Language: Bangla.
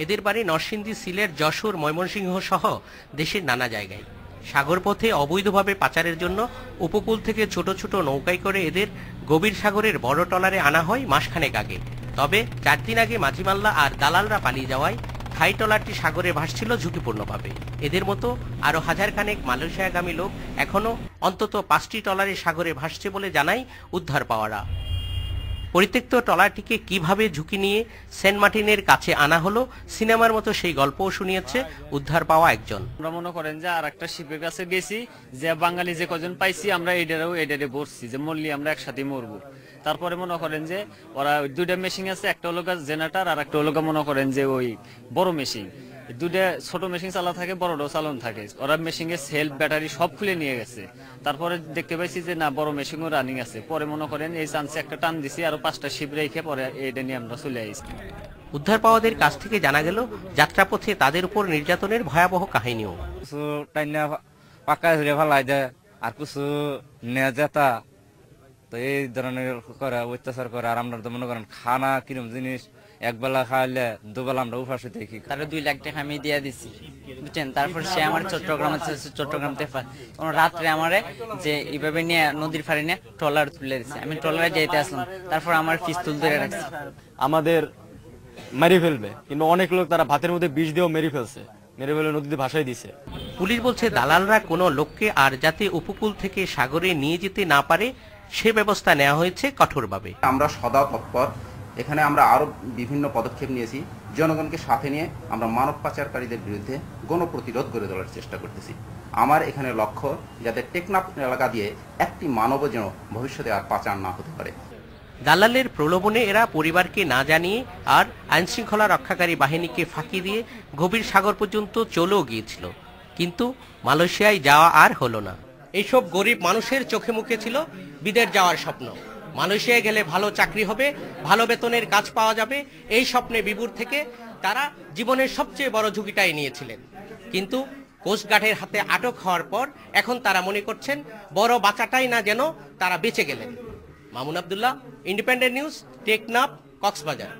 এদের বাড়ি নরসিংদী, সিলেট, যশোর, ময়মনসিংহ সহ দেশের নানা জায়গায়। সাগরপথে অবৈধভাবে পাচারের জন্য উপকূল থেকে ছোট ছোট নৌকায় করে এদের গভীর সাগরের বড় ট্রলারে আনা হয় মাসখানেক আগে। তবে 4 দিন আগে মাঝিমাল্লা আর দালালরা পালিয়ে যাওয়ায় থাই ট্রলারটি সাগরে ভাসছিল ঝুঁকিপূর্ণভাবে। এদের মতো আরো হাজারখানেক মালয়েশিয়াগামী লোক এখনো অন্তত 5টি ট্রলারে সাগরে ভাসছে বলে জানায় উদ্ধার পাওয়ারা। পরিত্যক্ত ট্রলারটিকে কিভাবে ঝুঁকি নিয়ে সেন্ট মার্টিনের কাছে আনা হলো, সিনেমার মতো সেই গল্পও শুনিয়েছে উদ্ধার পাওয়া একজন। আমরা মনে করেন যে আর একটা শিপের কাছে গেছি, যে বাঙালি যে কজন পাইছি আমরা এডারে বসছি যে মরলি আমরা একসাথে মরবো। তারপরে মনে করেন যে ওরা 2টা মেশিন আছে, একটা হলো জেনারেটর আর একটা হলো মনে করেন যে ওই বড় মেশিন। 2টা ছোট মেশিন চালা থাকে, বড়টাও চালন থাকে। ওরা মেশিনের সেলফ ব্যাটারি সব খুলে নিয়ে গেছে। তারপরে দেখতে পাইছি যে না, বড় মেশিনও রানিং আছে। পরে মনে করেন এই চান্সে একটা টান দিছি, আরো 5টা শিপ রেখে পরে এটা নিয়ে আমরা চলে আসছি। উদ্ধার পাওয়াদের কাছ থেকে জানা গেল যাত্রাপথে তাদের উপর নির্যাতনের ভয়াবহ কাহিনীও। কিছু টাইনা পাকা ধরে ফেলাই দেয়, আর কিছু নেওয়া যেতা। তো এই ধরনের করে অত্যাচার করে। আর আমরা তো মনে করেন খানা কিরম জিনিস, একবেলা খাইলে দুবেলা আমরা উপাসে দেখি। তারা 2 লাখ টাকা আমি দিয়ে দিছি, বুঝছেন। তারপর সে আমার চট্টগ্রাম রাত্রে আমারে যে এইভাবে নিয়ে নদীর ফাড়ে নিয়ে ট্রলার তুলে দিচ্ছে। আমি ট্রলারে যেতে আসলাম, তারপর আমার পিস্তল ধরে রাখছে। আমাদের মেরে ফেলবে, কিন্তু অনেক লোক তারা ভাতের মধ্যে বিষ দিয়েও মেরে ফেলছে, মেরে ফেলে নদীতে ভাসাই দিছে। পুলিশ বলছে দালালরা কোনো লোককে আর যাতে উপকূল থেকে সাগরে নিয়ে যেতে না পারে সে ব্যবস্থা নেওয়া হয়েছে কঠোরভাবে। আমরা সদা তৎপর। এখানে আমরা আরো বিভিন্ন পদক্ষেপ নিয়েছি। জনগণকে সাথে নিয়ে আমরা মানব পাচারকারীদের বিরুদ্ধে গণপ্রতিরোধ গড়ে তোলার চেষ্টা করতেছি। আমার এখানে লক্ষ্য যাতে টেকনাফ এলাকা দিয়ে একটি মানবও যেন ভবিষ্যতে আর পাচার না হতে পারে। দালালের প্রলোভনে এরা পরিবারকে না জানিয়ে আর আইনশৃঙ্খলা রক্ষাকারী বাহিনীকে ফাঁকি দিয়ে গভীর সাগর পর্যন্ত চলেও গিয়েছিল, কিন্তু মালয়েশিয়ায় যাওয়া আর হলো না। এইসব গরিব মানুষের চোখে মুখে ছিল বিদেশ যাওয়ার স্বপ্ন। মালয়েশিয়ায় গেলে ভালো চাকরি হবে, ভালো বেতনের কাজ পাওয়া যাবে, এই স্বপ্নে বিভোর থেকে তারা জীবনের সবচেয়ে বড় ঝুঁকিটাই নিয়েছিলেন। কিন্তু কোস্টগার্ডের হাতে আটক হওয়ার পর এখন তারা মনে করছেন বড় বাঁচাটাই না যেন তারা বেঁচে গেলেন। Mamun Abdullah, independent news, Teknaf, Cox's Bazar.